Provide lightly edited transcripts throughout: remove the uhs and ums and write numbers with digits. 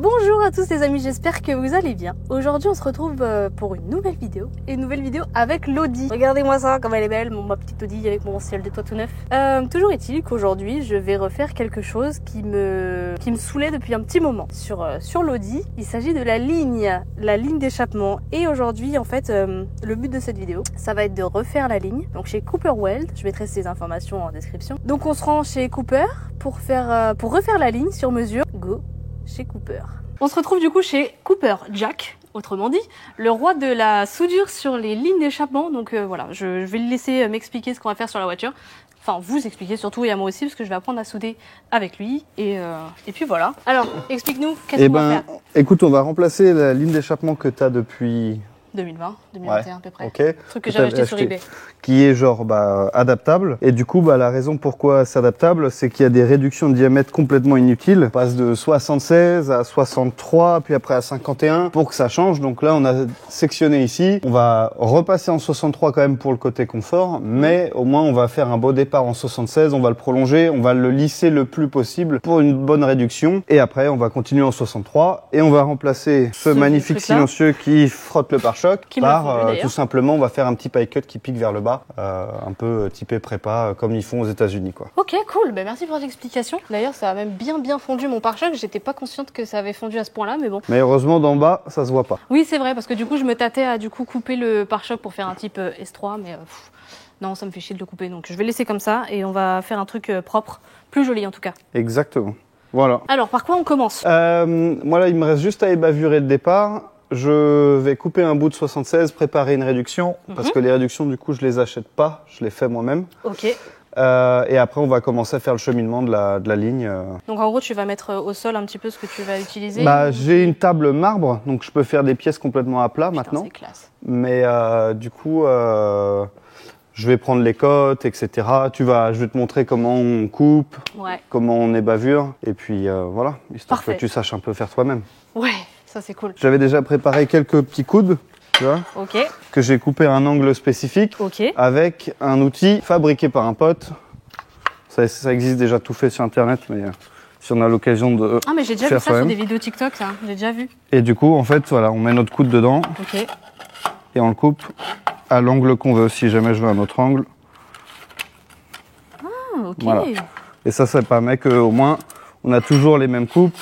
Bonjour à tous les amis, j'espère que vous allez bien. Aujourd'hui on se retrouve pour une nouvelle vidéo. Et une nouvelle vidéo avec l'Audi. Regardez-moi ça, comme elle est belle, ma petite Audi avec mon ciel de toit tout neuf. Toujours est-il qu'aujourd'hui je vais refaire quelque chose qui me saoulait depuis un petit moment. Sur l'Audi, il s'agit de la ligne d'échappement. Et aujourd'hui en fait, le but de cette vidéo, ça va être de refaire la ligne. Donc chez Cooper Weld, je mettrai ces informations en description. Donc on se rend chez Cooper pour refaire la ligne sur mesure. Go chez Cooper. On se retrouve du coup chez Cooper Jack, autrement dit, le roi de la soudure sur les lignes d'échappement. Donc voilà, je vais le laisser m'expliquer ce qu'on va faire sur la voiture. Enfin, vous expliquer surtout et à moi aussi, parce que je vais apprendre à souder avec lui. Et puis voilà. Alors, explique-nous, qu'est-ce qu'on va faire? Écoute, on va remplacer la ligne d'échappement que tu as depuis 2020, 2021 à peu près. Okay. Truc que j'avais acheté sur eBay. Qui est genre adaptable. Et du coup, la raison pourquoi c'est adaptable, c'est qu'il y a des réductions de diamètre complètement inutiles. On passe de 76 à 63, puis après à 51 pour que ça change. Donc là, on a sectionné ici. On va repasser en 63 quand même pour le côté confort, mais au moins on va faire un beau départ en 76. On va le prolonger, on va le lisser le plus possible pour une bonne réduction. Et après, on va continuer en 63 et on va remplacer ce magnifique silencieux qui frotte le pare-choc par tout simplement, on va faire un petit pie cut qui pique vers le bas. Un peu typé prépa comme ils font aux États-Unis quoi. Ok, cool, merci pour l'explication. D'ailleurs ça a même bien fondu mon pare-choc, j'étais pas consciente que ça avait fondu à ce point là, mais bon. Mais heureusement d'en bas ça se voit pas. Oui c'est vrai, parce que du coup je me tâtais à couper le pare-choc pour faire un type S3, mais non ça me fait chier de le couper, donc je vais laisser comme ça et on va faire un truc propre, plus joli en tout cas. Exactement, voilà. Alors par quoi on commence? Moi là il me reste juste à ébavurer le départ. Je vais couper un bout de 76, préparer une réduction, parce que les réductions, du coup, je les achète pas, je les fais moi-même. Ok. Et après, on va commencer à faire le cheminement de la ligne. Donc en gros, tu vas mettre au sol un petit peu ce que tu vas utiliser. J'ai une table marbre, donc je peux faire des pièces complètement à plat maintenant. C'est classe. Mais du coup, je vais prendre les cotes, etc. Je vais te montrer comment on coupe, comment on ébavure, et puis voilà, histoire que tu saches un peu faire toi-même. Ouais. Ça c'est cool. J'avais déjà préparé quelques petits coudes, tu vois, que j'ai coupé à un angle spécifique, avec un outil fabriqué par un pote. Ça existe déjà tout fait sur internet, mais si on a l'occasion de mais j'ai déjà vu ça sur des vidéos TikTok, ça, j'ai déjà vu. Et du coup, en fait, voilà, on met notre coude dedans, et on le coupe à l'angle qu'on veut. Si jamais je veux un autre angle. Voilà. Et ça permet qu'au moins, on a toujours les mêmes coupes.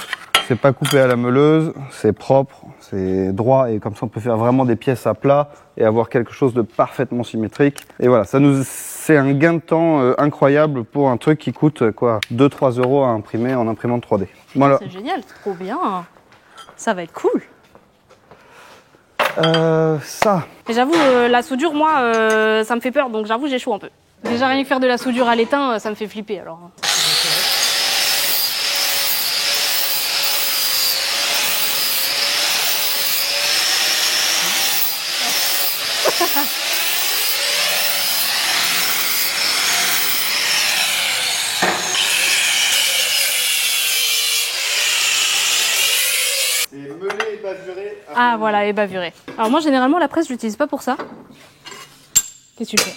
C'est pas coupé à la meuleuse, c'est propre, c'est droit et comme ça on peut faire vraiment des pièces à plat et avoir quelque chose de parfaitement symétrique. Et voilà, c'est un gain de temps incroyable pour un truc qui coûte quoi 2-3 € à imprimer en imprimante 3D. Voilà. C'est génial, trop bien. Ça va être cool. Et j'avoue, la soudure, moi, ça me fait peur, donc j'avoue j'ai chaud un peu. Déjà rien que faire de la soudure à l'étain, ça me fait flipper alors. C'est meulé et bavuré. Ah voilà, et bavuré. Alors moi généralement la presse je l'utilise pas pour ça. Qu'est-ce que tu fais?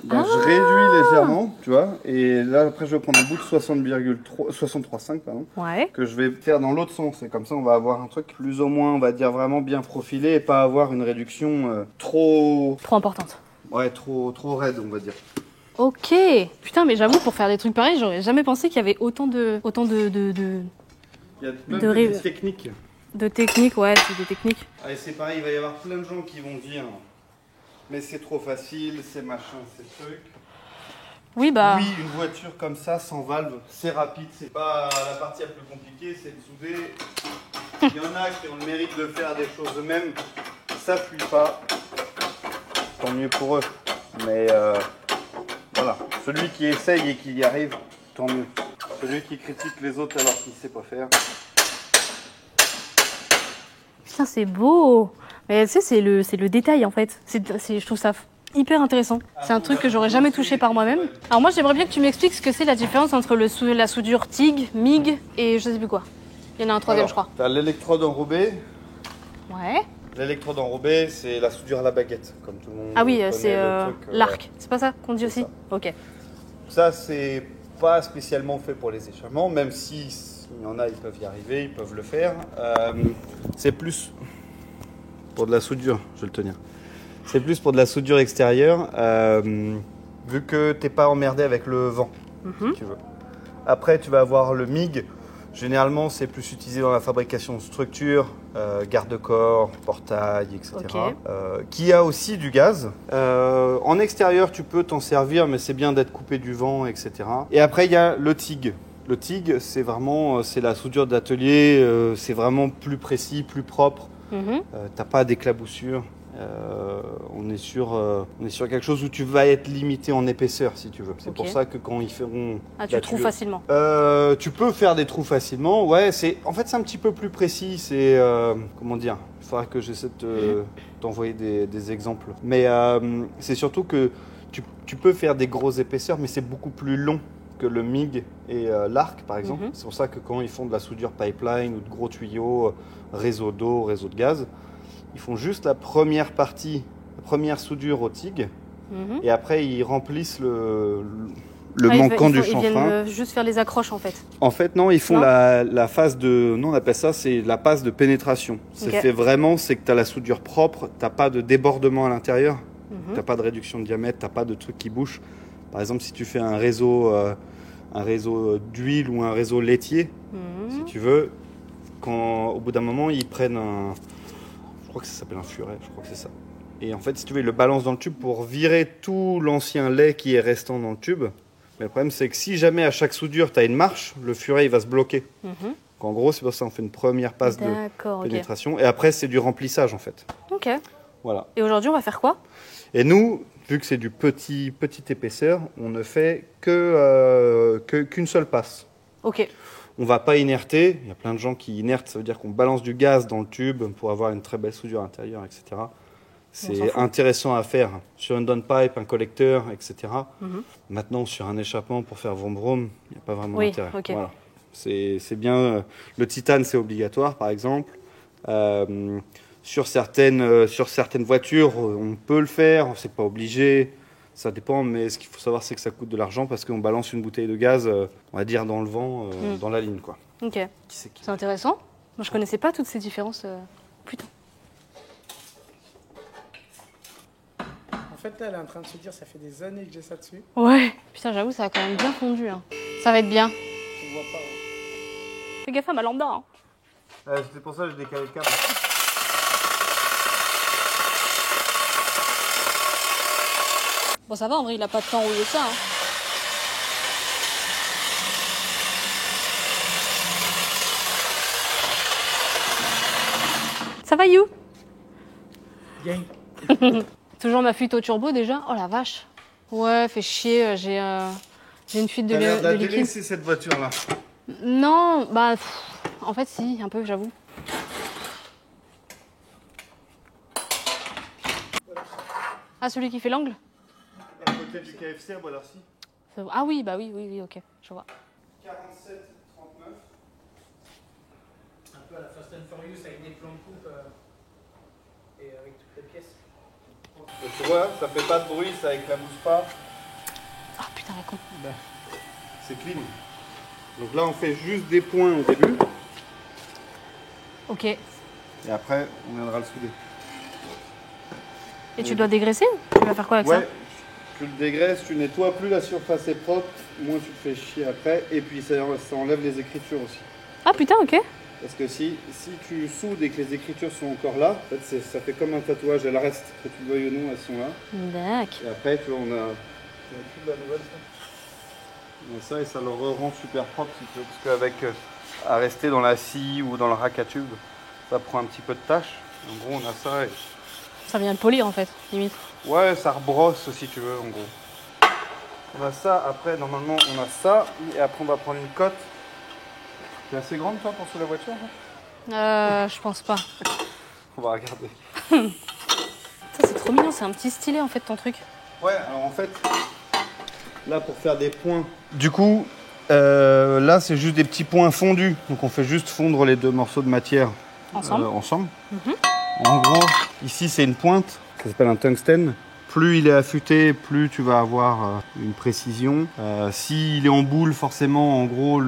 Je réduis légèrement, tu vois, et là après je vais prendre un bout de 63,5 pardon, que je vais faire dans l'autre sens, et comme ça on va avoir un truc plus ou moins, on va dire vraiment bien profilé, et pas avoir une réduction trop importante. Ouais, trop raide on va dire. Ok. Putain mais j'avoue pour faire des trucs pareils, j'aurais jamais pensé qu'il y avait autant de Il y a plein de techniques. De techniques, ouais, c'est des techniques. Allez, c'est pareil, il va y avoir plein de gens qui vont dire mais c'est trop facile, c'est machin, c'est truc. Oui, Oui, une voiture comme ça, sans valve, c'est rapide, c'est pas la partie la plus compliquée, c'est de souder. Il y en a qui ont le mérite de faire des choses eux-mêmes, ça fuit pas. Tant mieux pour eux. Mais voilà, celui qui essaye et qui y arrive, tant mieux. Celui qui critique les autres alors qu'il ne sait pas faire. Putain, c'est beau. Mais tu sais, c'est le détail en fait. Je trouve ça hyper intéressant. C'est un truc que j'aurais jamais touché par moi-même. Alors moi, j'aimerais bien que tu m'expliques ce que c'est la différence entre la soudure TIG, MIG et je sais plus quoi. Il y en a un troisième, je crois. Tu as l'électrode enrobée. Ouais. L'électrode enrobée, c'est la soudure à la baguette, comme tout le monde. Ah oui, c'est l'arc. C'est pas ça qu'on dit aussi? Ok. Ça, c'est pas spécialement fait pour les échappements, même si S'il y en a, ils peuvent y arriver, ils peuvent le faire. C'est plus pour de la soudure, je vais le tenir. C'est plus pour de la soudure extérieure, vu que t'es pas emmerdé avec le vent, si tu veux. Après, tu vas avoir le MIG. Généralement, c'est plus utilisé dans la fabrication de structures, garde-corps, portail, etc. Okay. Qui a aussi du gaz. En extérieur, tu peux t'en servir, mais c'est bien d'être coupé du vent, etc. Et après, il y a le TIG. Le TIG, c'est la soudure d'atelier. C'est vraiment plus précis, plus propre. T'as pas d'éclaboussure. On est sur quelque chose où tu vas être limité en épaisseur, si tu veux. C'est pour ça que quand ils feront... Ah, tu trouves facilement. Tu peux faire des trous facilement, ouais. En fait, c'est un petit peu plus précis. C'est... comment dire? Il faudra que j'essaie de t'envoyer des exemples. Mais c'est surtout que tu peux faire des grosses épaisseurs, mais c'est beaucoup plus long que le MIG et l'arc, par exemple. C'est pour ça que quand ils font de la soudure pipeline ou de gros tuyaux, réseau d'eau, réseau de gaz, ils font juste la première partie, la première soudure au TIG, et après ils remplissent le manquant du chanfrein. Ils viennent juste faire les accroches en fait. En fait non, ils font la phase de... Non, on appelle ça, c'est la passe de pénétration. C'est fait vraiment, c'est que tu as la soudure propre, tu n'as pas de débordement à l'intérieur, tu n'as pas de réduction de diamètre, tu n'as pas de truc qui bouge. Par exemple, si tu fais un réseau d'huile ou un réseau laitier, si tu veux, au bout d'un moment, ils prennent je crois que ça s'appelle un furet, je crois que c'est ça. Et en fait, si tu veux, ils le balancent dans le tube pour virer tout l'ancien lait qui est restant dans le tube. Mais le problème, c'est que si jamais à chaque soudure, tu as une marche, le furet, il va se bloquer. Donc, en gros, c'est pour ça qu'on fait une première passe de pénétration. Et après, c'est du remplissage, en fait. Ok. Voilà. Et aujourd'hui, on va faire quoi? Et nous, vu que c'est du petite épaisseur, on ne fait qu'une seule passe. Ok. On va pas inerter. Il y a plein de gens qui inertent. Ça veut dire qu'on balance du gaz dans le tube pour avoir une très belle soudure intérieure, etc. C'est intéressant à faire sur une downpipe, un collecteur, etc. Maintenant, sur un échappement pour faire vroom vroom, il n'y a pas vraiment d'intérêt. Okay. Voilà. C'est bien. Le titane, c'est obligatoire, par exemple. Sur certaines voitures, on peut le faire. C'est pas obligé. Ça dépend, mais ce qu'il faut savoir, c'est que ça coûte de l'argent parce qu'on balance une bouteille de gaz, on va dire, dans le vent, dans la ligne, quoi. Ok. C'est intéressant. Moi, je connaissais pas toutes ces différences. Putain. En fait, là, elle est en train de se dire, ça fait des années que j'ai ça dessus. Ouais. Putain, j'avoue, ça a quand même bien fondu. Hein. Ça va être bien. Tu vois pas. Hein. Fais gaffe à ma lambda. Hein. C'est pour ça que je décale le câble. Bon, ça va, en vrai, il a pas de temps rouiller ça. Hein. Ça va, You? Bien. Toujours ma fuite au turbo déjà. Oh la vache. Ouais, fait chier. J'ai une fuite de liquide. T'as l'air de délaisser cette voiture-là. Non, bah en fait si, un peu, j'avoue. Ah, celui qui fait l'angle? À côté du KFC à Bois-d'Arcy. Ah oui, bah oui, ok, je vois. 47, 39. Un peu à la Fast and Furious avec des plans de coupe et avec toutes les pièces. Tu vois, ça fait pas de bruit, ça éclabousse pas. Ah putain, la con. C'est clean. Donc là, on fait juste des points au début. Ok. Et après, on viendra le souder. Et tu dois dégraisser? Tu vas faire quoi avec ça? Tu le dégraisses, tu nettoies, plus la surface est propre, moins tu te fais chier après. Et puis ça enlève les écritures aussi. Ah putain, ok. Parce que si tu soudes et que les écritures sont encore là, en fait, ça fait comme un tatouage, elles restent. Que tu le veuilles ou non, elles sont là. D'accord. Et après, tu vois, on a plus de la nouvelle, ça. Et ça le rend super propre, si tu veux. Parce qu'avec à rester dans la scie ou dans le rack à tube, ça prend un petit peu de tâche. En gros, on a ça. Et... Ça vient de polir en fait, limite. Ouais, ça rebrosse si tu veux, en gros. On a ça, après, normalement, on a ça. Et après, on va prendre une cote. T'es assez grande, toi, pour sous la voiture, Je pense pas. On va regarder. Ça, c'est trop mignon, c'est un petit stylet en fait, ton truc. Ouais, alors en fait, là, pour faire des points. Du coup, là, c'est juste des petits points fondus. Donc, on fait juste fondre les deux morceaux de matière ensemble. En gros, ici, c'est une pointe. Ça s'appelle un tungstène. Plus il est affûté, plus tu vas avoir une précision. S'il est en boule, forcément, en gros,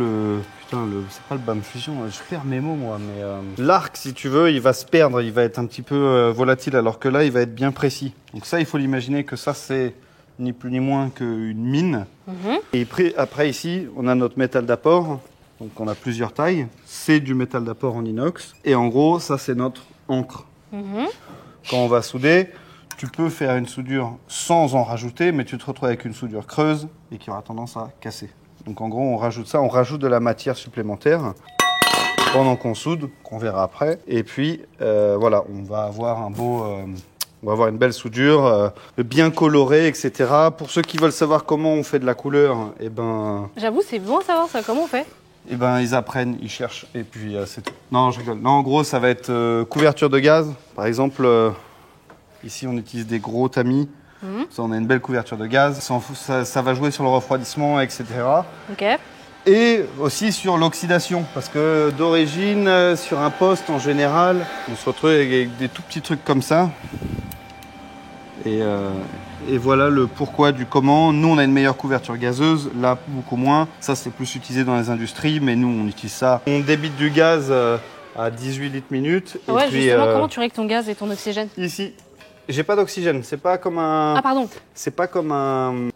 Putain, c'est pas le BAM fusion, je perds mes mots moi, mais l'arc, si tu veux, il va se perdre, il va être un petit peu volatile, alors que là, il va être bien précis. Donc ça, il faut l'imaginer que ça, c'est ni plus ni moins qu'une mine. Et après, ici, on a notre métal d'apport. Donc on a plusieurs tailles. C'est du métal d'apport en inox. Et en gros, ça, c'est notre encre. Quand on va souder, tu peux faire une soudure sans en rajouter, mais tu te retrouves avec une soudure creuse et qui aura tendance à casser. Donc en gros, on rajoute ça, on rajoute de la matière supplémentaire pendant qu'on soude, qu'on verra après. Et puis, voilà, on va avoir un beau... on va avoir une belle soudure, bien colorée, etc. Pour ceux qui veulent savoir comment on fait de la couleur, eh ben... J'avoue, c'est bon à savoir ça. Comment on fait? Eh ben, ils apprennent, ils cherchent, et puis c'est tout. Non, je rigole. Non, en gros, ça va être couverture de gaz. Par exemple, ici, on utilise des gros tamis. Ça, on a une belle couverture de gaz. Ça va jouer sur le refroidissement, etc. Ok. Et aussi sur l'oxydation, parce que d'origine, sur un poste en général, on se retrouve avec des tout petits trucs comme ça. Et voilà le pourquoi du comment. Nous, on a une meilleure couverture gazeuse, là, beaucoup moins. Ça, c'est plus utilisé dans les industries, mais nous, on utilise ça. On débite du gaz à 18 litres minute. Ouais, et puis, justement, comment tu règles ton gaz et ton oxygène? Ici. J'ai pas d'oxygène, c'est pas comme un... Ah, pardon. C'est pas comme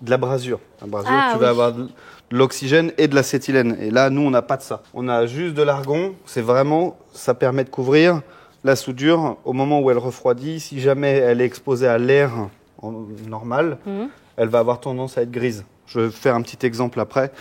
de la brasure. La brasure, tu vas avoir de l'oxygène et de l'acétylène. Et là, nous, on n'a pas de ça. On a juste de l'argon. C'est vraiment, ça permet de couvrir la soudure au moment où elle refroidit. Si jamais elle est exposée à l'air normal, elle va avoir tendance à être grise. Je vais faire un petit exemple après.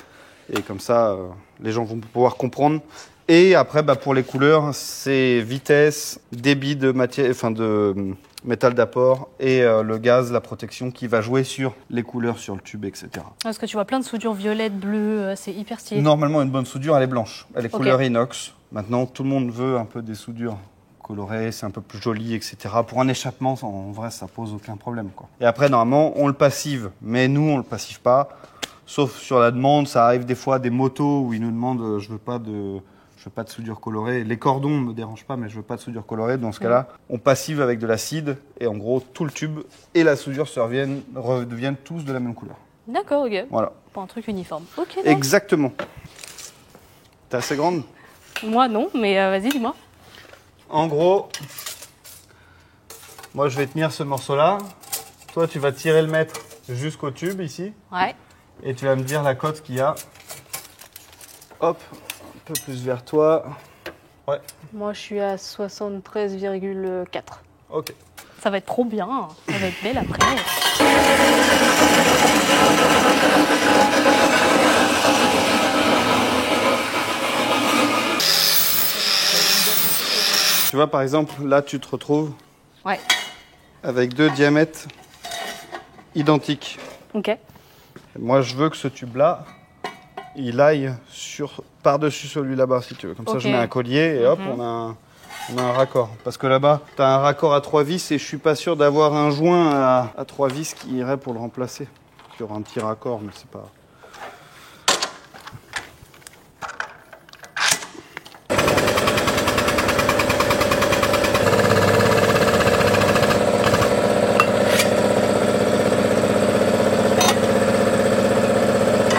Et comme ça, les gens vont pouvoir comprendre. Et après, pour les couleurs, c'est vitesse, débit de matière, enfin de métal d'apport et le gaz, la protection qui va jouer sur les couleurs sur le tube, etc. Parce que tu vois plein de soudures violettes, bleues, c'est hyper stylé. Normalement, une bonne soudure, elle est blanche. Elle est couleur inox. Maintenant, tout le monde veut un peu des soudures colorées, c'est un peu plus joli, etc. Pour un échappement, en vrai, ça pose aucun problème, quoi. Et après, normalement, on le passive. Mais nous, on le passive pas. Sauf sur la demande, ça arrive des fois des motos où ils nous demandent je veux pas de soudure colorée. Les cordons ne me dérangent pas, mais je veux pas de soudure colorée. Dans ce cas-là, on passive avec de l'acide et en gros, tout le tube et la soudure redeviennent tous de la même couleur. D'accord, ok. Voilà. Pour un truc uniforme. Ok. Donc. Exactement. T'es assez grande? Moi, non, mais vas-y, dis-moi. En gros, moi, je vais tenir ce morceau-là. Toi, tu vas tirer le mètre jusqu'au tube ici. Ouais. Et tu vas me dire la cote qu'il y a. Hop. Un peu plus vers toi. Ouais. Moi, je suis à 73,4. Ok. Ça va être trop bien. Ça va être belle après. Tu vois, par exemple, là, tu te retrouves avec deux diamètres identiques. Ok. Moi, je veux que ce tube-là, il aille par-dessus celui là-bas, si tu veux. Comme ça, je mets un collier et hop, on a un raccord. Parce que là-bas, tu as un raccord à 3 vis et je suis pas sûr d'avoir un joint à 3 vis qui irait pour le remplacer. Il y aura un petit raccord, mais c'est pas...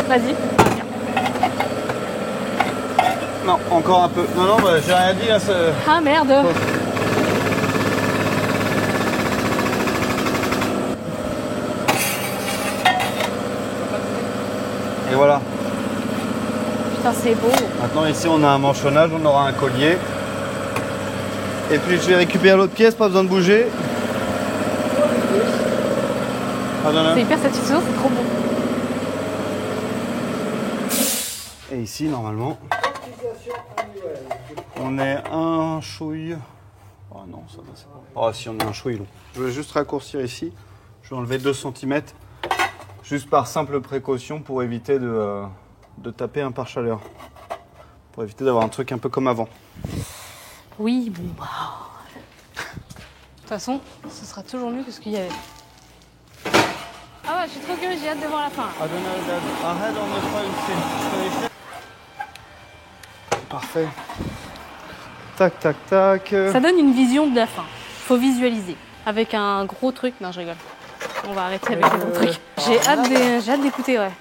Vas-y. Non, encore un peu. Non, j'ai rien dit là. Ah merde. Et voilà. Putain, c'est beau. Maintenant, ici, on a un manchonnage, on aura un collier. Et puis, je vais récupérer l'autre pièce, pas besoin de bouger. C'est hyper satisfaisant, c'est trop beau. Et ici, normalement, on est un chouille. Oh non, ça va, c'est pas. Oh, si on est un chouille long. Je vais juste raccourcir ici. Je vais enlever 2 cm. Juste par simple précaution pour éviter de taper un pare-chaleur. Pour éviter d'avoir un truc un peu comme avant. Oui, bon bah. De toute façon, ce sera toujours mieux que ce qu'il y avait. Ah ouais, je suis trop curieuse, j'ai hâte de voir la fin. Parfait. Tac, tac, tac. Ça donne une vision de la fin. Faut visualiser. Avec un gros truc. Non, je rigole. On va arrêter avec les gros trucs. J'ai hâte d'écouter, ouais.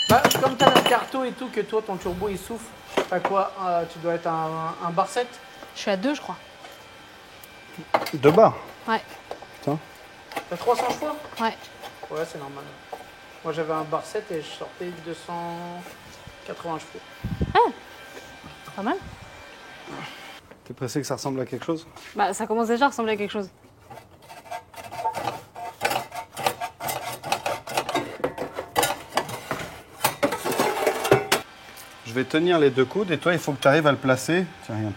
Bah, comme t'as le carto et tout, que toi ton turbo il souffle, t'as quoi tu dois être un bar 7. Je suis à 2, je crois. 2 bars. Ouais. Putain. T'as 300 chevaux. Ouais. Ouais, c'est normal. Moi j'avais un bar 7 et je sortais 280 chevaux. Pas mal. T'es pressé que ça ressemble à quelque chose? Bah, ça commence déjà à ressembler à quelque chose. Je vais tenir les 2 coudes et toi, il faut que tu arrives à le placer. Tiens, regarde.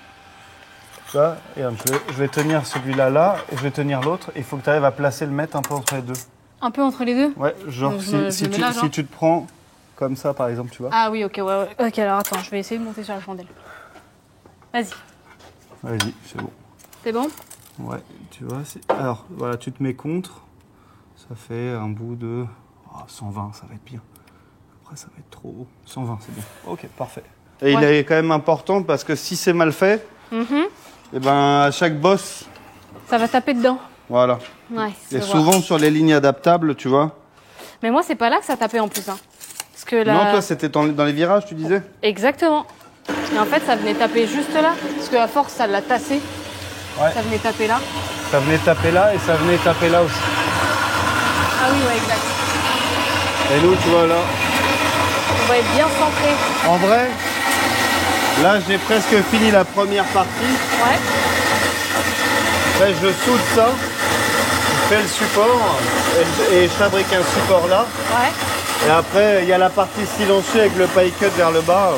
Ça, regarde, je vais tenir celui-là là et je vais tenir l'autre. Il faut que tu arrives à placer le mètre un peu entre les deux. Un peu entre les deux? Ouais, genre Donc, si tu te prends comme ça par exemple, tu vois. Ah oui, ok, ouais. Ok, alors attends, je vais essayer de monter sur la chandelle. Vas-y. Vas-y, c'est bon. C'est bon? Ouais, tu vois. Alors, voilà, tu te mets contre. Ça fait un bout de 120, ça va être bien. Après, ça va être trop haut. 120, c'est bien. Ok, parfait. Et il est quand même important parce que si c'est mal fait, et ben à chaque bosse, Ça va taper dedans. voilà. Ouais. Et souvent sur les lignes adaptables, tu vois. Mais moi, c'est pas là que ça tapait en plus. Hein. Parce que là... Non, toi, c'était dans les virages, tu disais. Exactement. Et en fait, ça venait taper juste là. Parce que à force, ça l'a tassé. Ouais. Ça venait taper là. Ça venait taper là et ça venait taper là aussi. Ah oui, ouais, exact. Et nous, tu vois là. On va être bien centré. En vrai, là, j'ai presque fini la première partie. Ouais. Là, je soude ça, je fais le support et je fabrique un support là. Ouais. Et après, il y a la partie silencieuse avec le pie cut vers le bas.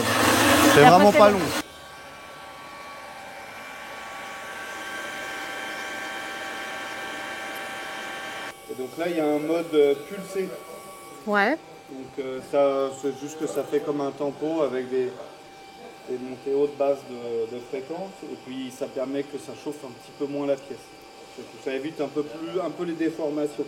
C'est après, vraiment c'est pas bon. long. Et donc là, il y a un mode pulsé. Ouais. Donc ça, c'est juste que ça fait comme un tempo avec des montées hautes basses de fréquence. Et puis ça permet que ça chauffe un petit peu moins la pièce. Ça évite un peu les déformations.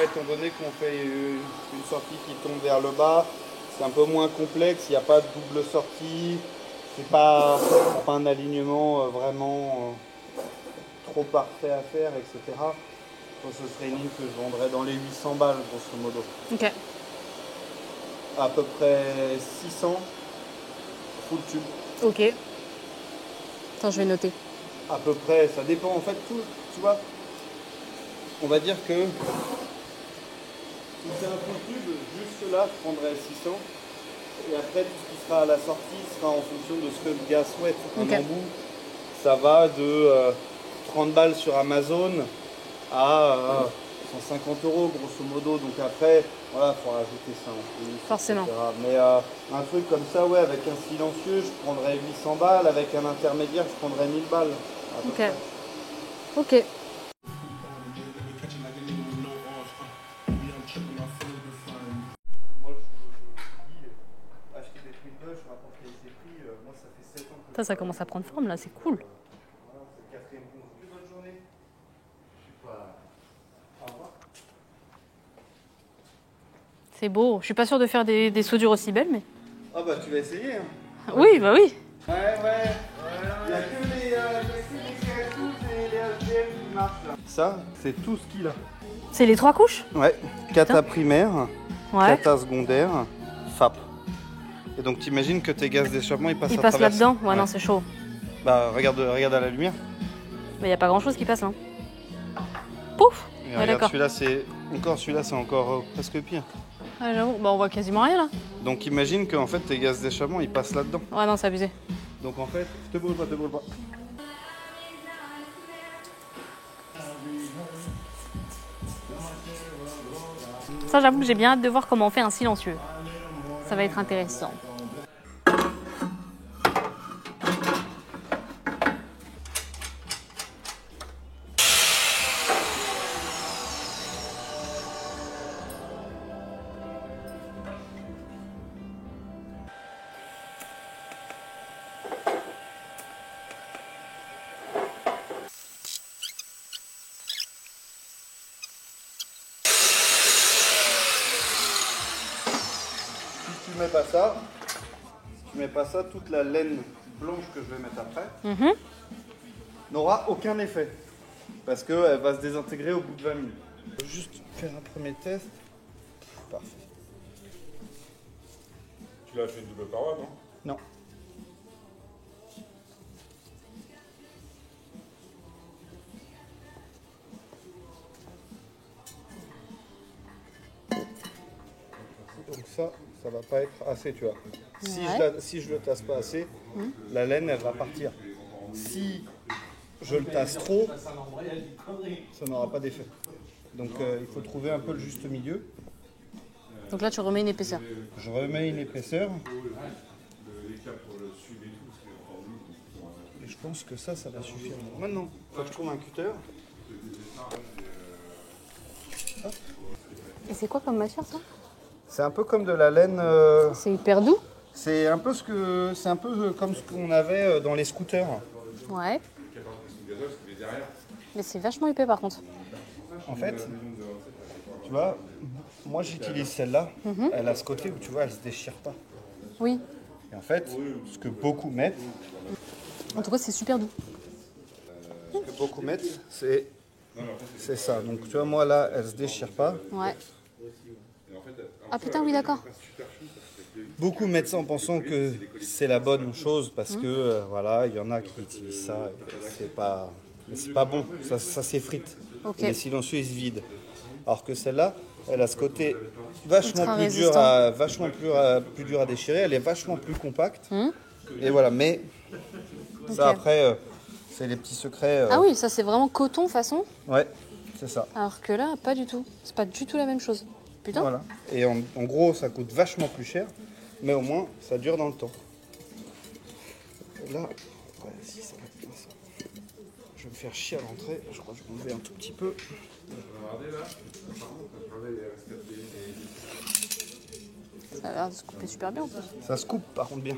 Étant donné qu'on fait une sortie qui tombe vers le bas, c'est un peu moins complexe, il n'y a pas de double sortie, c'est pas un alignement vraiment trop parfait à faire, etc. Donc ce serait une ligne que je vendrais dans les 800 balles, grosso modo. Ok. À peu près 600 full tube. Ok. Attends, je vais noter. À peu près, ça dépend en fait tout, tu vois. On va dire que si c'est un full tube, juste là, je prendrais 600. Et après, tout ce qui sera à la sortie sera en fonction de ce que le gars souhaite. Un embout, ça va de 30 balles sur Amazon à 150 €, grosso modo. Donc après, voilà, il faut rajouter ça en plus. Forcément. Etc. Mais un truc comme ça, ouais, avec un silencieux, je prendrais 800 balles. Avec un intermédiaire, je prendrais 1000 balles. À peu Ok. près. Ok. Moi, je dis, acheter des Twinbus, je rapporte les prix, moi ça fait 7 ans que Ça commence à prendre forme là, c'est cool. voilà, c'est le 4e concours. Bonne journée. Je suis pas. Au revoir. C'est beau. Je suis pas sûre de faire des soudures aussi belles, mais. Ah bah tu vas essayer. Hein. Oui, bah oui. Ouais. Il n'y a que les CRS12 et les HDM qui marchent là. Ça, c'est tout ce qu'il a. C'est les 3 couches? Ouais. Cata primaire, Ouais. cata secondaire, FAP. Et donc t'imagines que tes gaz d'échappement ils passent Ils à passent travers. là-dedans? Ouais, non, c'est chaud. Bah regarde à la lumière. Mais y a pas grand-chose qui passe là. Pouf! Et Ouais, regarde, d'accord. celui-là c'est encore presque pire. Ah, j'avoue. Bah, on voit quasiment rien là. Donc imagine qu'en fait tes gaz d'échappement ils passent là-dedans. Ouais, non, c'est abusé. Donc en fait, te brûle pas. Ça, j'avoue que j'ai bien hâte de voir comment on fait un silencieux. Ça va être intéressant. Si tu mets pas ça, toute la laine blanche que je vais mettre après, n'aura aucun effet. Parce qu'elle va se désintégrer au bout de 20 minutes. Je vais juste faire un premier test. Parfait. Tu l'as fait double paroi, non? Non. Donc ça va pas être assez, tu vois. Si je le tasse pas assez, la laine, elle va partir. Si je le tasse trop, ça n'aura pas d'effet. Donc il faut trouver un peu le juste milieu. Donc là, tu remets une épaisseur. Je remets une épaisseur. Et je pense que ça va suffire. Maintenant, il faut que je trouve un cutter. Hop. Et c'est quoi comme matière ça? C'est un peu comme de la laine. C'est hyper doux. C'est un peu comme ce qu'on avait dans les scooters. Ouais. Mais c'est vachement épais par contre. En fait, tu vois, moi j'utilise celle-là. Elle a ce côté où tu vois, elle se déchire pas. Oui. Et en fait, ce que beaucoup mettent, En tout cas, c'est super doux. c'est ça. Donc tu vois, moi là, elle se déchire pas. Ouais. Ah putain, oui, d'accord. Beaucoup mettent ça en pensant que c'est la bonne chose parce que voilà, il y en a qui utilisent ça. Et c'est pas bon, ça s'effrite. Ok. Les silencieux ils se vident. Alors que celle-là, elle a ce côté vachement Ultra plus dur plus dur à déchirer. Elle est vachement plus compacte. Et voilà, mais ça Ok. après, c'est les petits secrets. Ah oui, ça c'est vraiment coton façon. Ouais, c'est ça. Alors que là, pas du tout. C'est pas du tout la même chose. Putain. Voilà. Et en gros, ça coûte vachement plus cher, mais au moins, ça dure dans le temps. Là, ouais, si ça va être bien ça. Je vais me faire chier à l'entrée. Je crois que je vais enlever un tout petit peu. Ça a l'air de se couper super bien en plus. Ça se coupe par contre bien.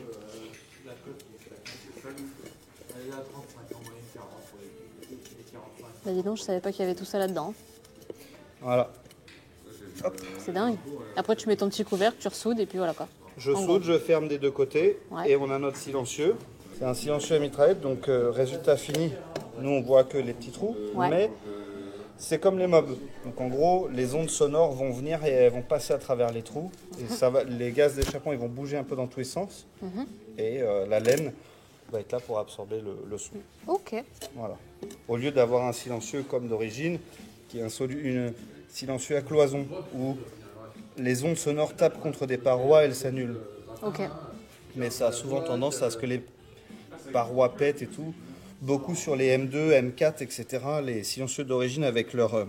Bah dis donc, je savais pas qu'il y avait tout ça là-dedans. Voilà. Hop. C'est dingue. Après, tu mets ton petit couvercle, tu ressoudes et puis voilà quoi. Je En saute, gros. je ferme des deux côtés. Ouais. Et on a notre silencieux. C'est un silencieux à mitraillette, donc résultat fini. Nous, on voit que les petits trous. Ouais. Mais c'est comme les mobs. Donc en gros, les ondes sonores vont venir et elles vont passer à travers les trous. Et les gaz d'échappement, ils vont bouger un peu dans tous les sens. Et la laine va être là pour absorber le son. Ok. Voilà. Au lieu d'avoir un silencieux comme d'origine, qui est un silencieux à cloison, où les ondes sonores tapent contre des parois et elles s'annulent. Ok. Mais ça a souvent tendance à ce que les parois pètent et tout. Beaucoup sur les M2, M4, etc., les silencieux d'origine avec leur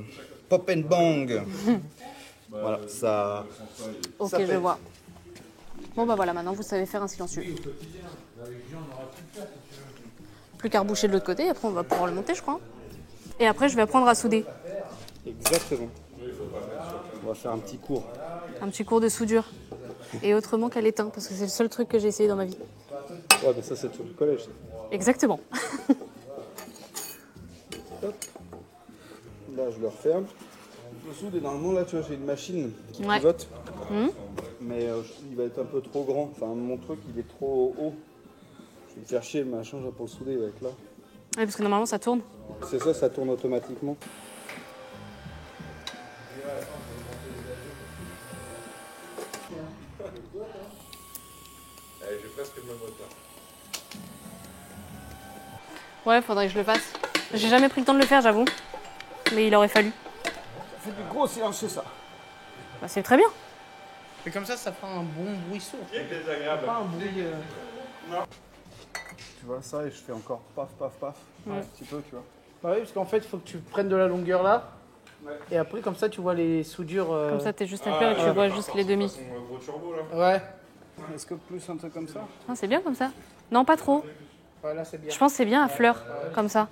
pop and bang. Voilà, ça... Ok, ça je pète. vois. Bon bah voilà, maintenant vous savez faire un silencieux. Plus qu'à reboucher de l'autre côté, après on va pouvoir le monter je crois. Et après je vais apprendre à souder. Exactement. On va faire un petit cours. Un petit cours de soudure. Et autrement qu'à l'étain, parce que c'est le seul truc que j'ai essayé dans ma vie. Ouais, mais ça c'est tout le collège. Exactement. Hop. Là, je le referme. Je soude et normalement, là, tu vois, j'ai une machine qui Ouais. pivote. Mais il va être un peu trop grand. Enfin, mon truc, il est trop haut. Je vais me faire chier, le machin, je vais pour le souder, il va être là. Ouais, parce que normalement ça tourne. C'est ça, ça tourne automatiquement. J'ai presque le même retard. Ouais, faudrait que je le fasse. J'ai jamais pris le temps de le faire, j'avoue. Mais il aurait fallu. Ça fait du gros silencieux, ça. Bah, c'est très bien. Et comme ça fera un bon bruit sourd. C'est désagréable. Pas un bruit. Tu vois ça, et je fais encore paf, paf, paf. Un petit peu, tu vois. Bah oui, parce qu'en fait, il faut que tu prennes de la longueur là. Et après, comme ça, tu vois les soudures. Comme ça, t'es juste à faire et tu vois juste les demi. Son gros turbo là. Ouais. Est-ce que plus un truc comme ça? Ah, c'est bien comme ça. Non, pas trop. Ouais, là, c'est bien. Je pense que c'est bien à fleur, comme ça.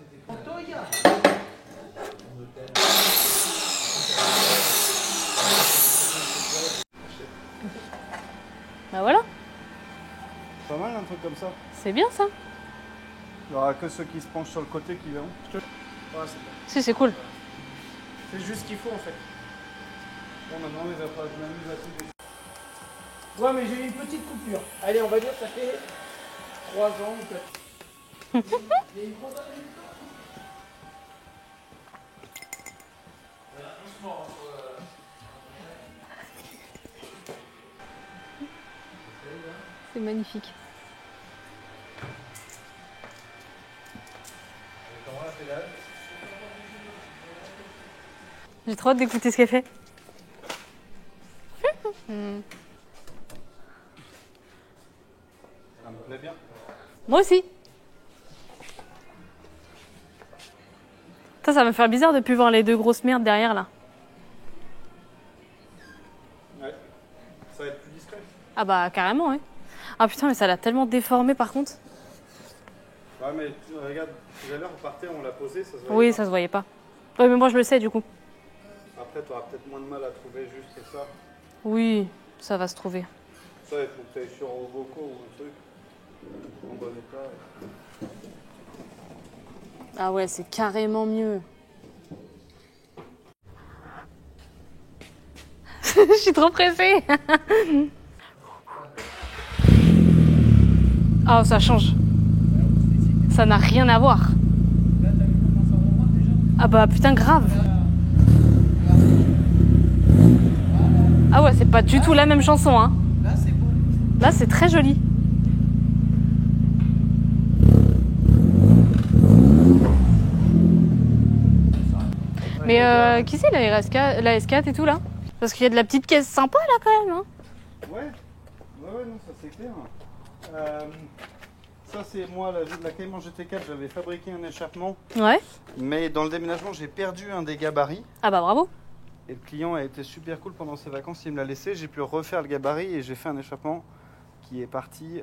Bah voilà, Pas mal un truc comme ça. c'est bien ça. Il n'y aura que ceux qui se penchent sur le côté qui verront. Ouais, c'est bien. Si, c'est cool. C'est juste ce qu'il faut en fait. Bon, maintenant, les appareils, je m'amuse à tout. Ouais, mais j'ai eu une petite coupure. Allez, on va dire que ça fait 3 ans ou peut-être. Il y a une grosse- C'est magnifique. J'ai trop hâte d'écouter ce qu'elle fait. Ça me plaît bien. Moi aussi. Ça va me faire bizarre de plus voir les deux grosses merdes derrière là. Ouais. Ça va être plus discret. Ah bah carrément, ouais. Ah putain, mais ça l'a tellement déformé par contre. Ouais, mais regarde, tout à l'heure, on partait, on l'a posé, ça se voyait. Oui, ça se voyait pas. Ouais, mais moi je le sais du coup. Après, tu auras peut-être moins de mal à trouver juste ça. Oui, ça va se trouver. Ça, il faut que tu ailles sur Voco ou un truc. En bon état. Ah ouais, c'est carrément mieux. Je suis trop pressée. Oh, ça change. Ça n'a rien à voir. Ah bah putain, grave. Ah ouais, c'est pas du tout la même chanson, hein. Là, c'est beau. Là, c'est très joli. Mais qui c'est la RS4, la S4 et tout là? Parce qu'il y a de la petite caisse sympa là quand même. Hein. Ouais, non, ça c'est clair. Ça c'est moi, la Cayman GT4, j'avais fabriqué un échappement. Ouais. Mais dans le déménagement, j'ai perdu un des gabarits. Ah bah bravo. Et le client a été super cool pendant ses vacances, il me l'a laissé. J'ai pu refaire le gabarit et j'ai fait un échappement qui est parti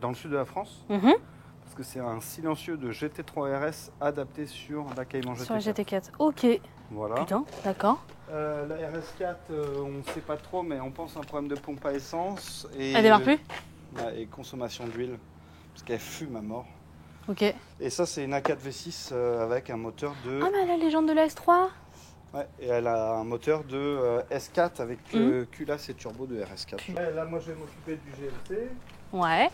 dans le sud de la France. Parce que c'est un silencieux de GT3 RS adapté sur la Cayman GT4. Sur la GT4, ok. Voilà. Putain, d'accord. La RS4, on ne sait pas trop, mais on pense à un problème de pompe à essence. Et Elle démarre plus? Ouais, et consommation d'huile, parce qu'elle fume à mort. Ok. Et ça, c'est une A4 V6 avec un moteur de... Ah mais elle a les jantes de la S3. Ouais, et elle a un moteur de S4 avec culasse et turbo de RS4. Ouais, là, moi, je vais m'occuper du GLC. Ouais.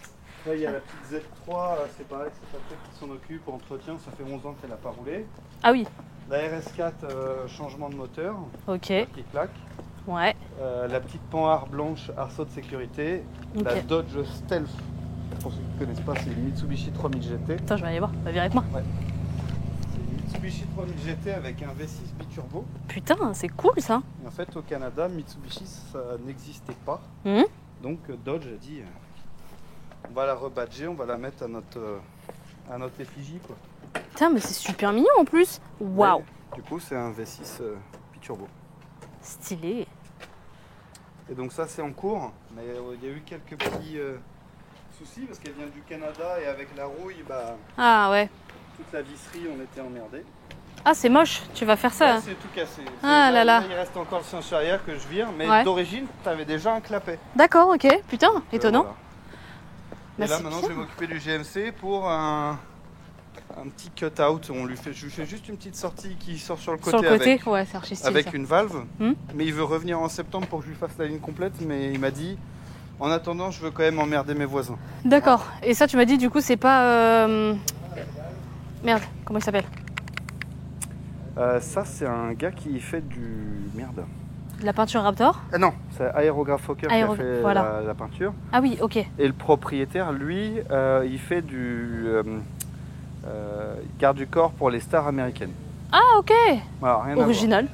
Là, il y a la petite Z3, c'est pareil, c'est Patrick qui s'en occupe, entretien, ça fait 11 ans qu'elle n'a pas roulé. Ah oui. La RS4, changement de moteur, Ok. qui claque. Ouais. La petite panhard blanche, arceau de sécurité. Ok. La Dodge Stealth, pour ceux qui ne connaissent pas, c'est une Mitsubishi 3000 GT. Attends, je vais aller voir. Va virer avec moi. C'est une Mitsubishi 3000 GT avec un V6 biturbo. Putain, c'est cool ça. Et en fait, au Canada, Mitsubishi, ça n'existait pas. Donc Dodge a dit, on va la rebadger, on va la mettre à notre effigie, quoi. Putain, mais c'est super mignon en plus. Waouh. Ouais, du coup, c'est un V6 biturbo. Stylé. Et donc ça, c'est en cours, mais il y a eu quelques petits soucis parce qu'elle vient du Canada et avec la rouille, bah, Ah ouais. toute la visserie, on était emmerdés. Ah, c'est moche. Tu vas faire ça. Là, c'est tout cassé. Ah là là. Il reste encore le siège arrière que je vire, mais Ouais. d'origine, tu avais déjà un clapet. D'accord, ok. Putain, étonnant. Voilà. Bah, Et là, c'est maintenant, bien. je vais m'occuper du GMC pour un petit cut-out. Je lui fais juste une petite sortie qui sort sur le côté, Sur le côté, ouais, c'est archi stylé. avec ça. une valve. Hmm. Mais il veut revenir en septembre pour que je lui fasse la ligne complète, mais il m'a dit, en attendant, je veux quand même emmerder mes voisins. D'accord. Et ça, tu m'as dit, du coup, c'est pas. Merde, comment il s'appelle? Ça, c'est un gars qui fait De la peinture Raptor? Ah non, c'est Aérographe Fokker qui a fait voilà. la peinture. Ah oui, ok. Et le propriétaire, lui, il fait du garde du corps pour les stars américaines. Ah, ok. Voilà, rien à voir. Original.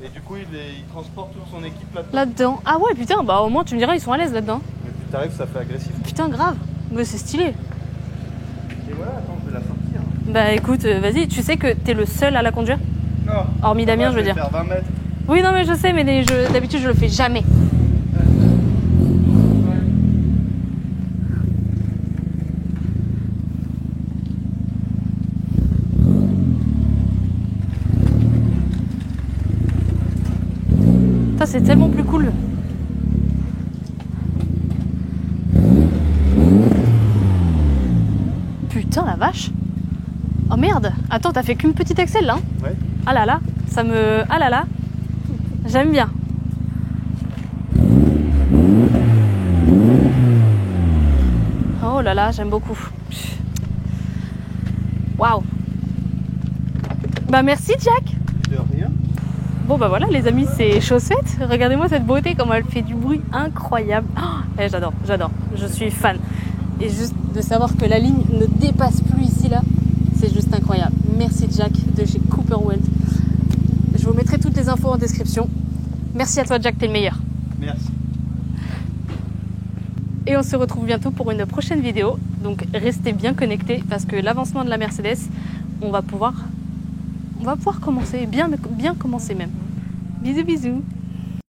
Et du coup, il transporte toute son équipe là-dedans. Là-dedans. Ah ouais, putain, bah au moins, tu me diras, ils sont à l'aise là-dedans. Et puis t'arrives, ça fait agressif. Putain, grave. Mais c'est stylé. Et voilà, attends, je vais la sortir. Bah écoute, vas-y, tu sais que t'es le seul à la conduire? Non. Hormis Damien, je veux dire. Faire 20 mètres. Oui, non, mais je sais, mais d'habitude, je le fais jamais. Ça, c'est tellement plus cool. Putain, la vache. Oh merde. Attends, t'as fait qu'une petite Excel là, hein? Ouais. Ah là là, ça me... Ah là là, j'aime bien. Oh là là, j'aime beaucoup. Waouh. Bah merci Jack. De rien. Bon bah voilà les amis, c'est chose faite. Regardez-moi cette beauté, comment elle fait du bruit incroyable. Oh, j'adore, j'adore, je suis fan. Et juste de savoir que la ligne ne dépasse plus ici là, c'est juste incroyable. Merci Jack de chez Cooper Weld. Je vous mettrai toutes les infos en description. Merci à toi Jack, t'es le meilleur. Merci. Et on se retrouve bientôt pour une prochaine vidéo. Donc restez bien connectés parce que l'avancement de la Mercedes, on va pouvoir commencer, bien commencer même. Bisous bisous.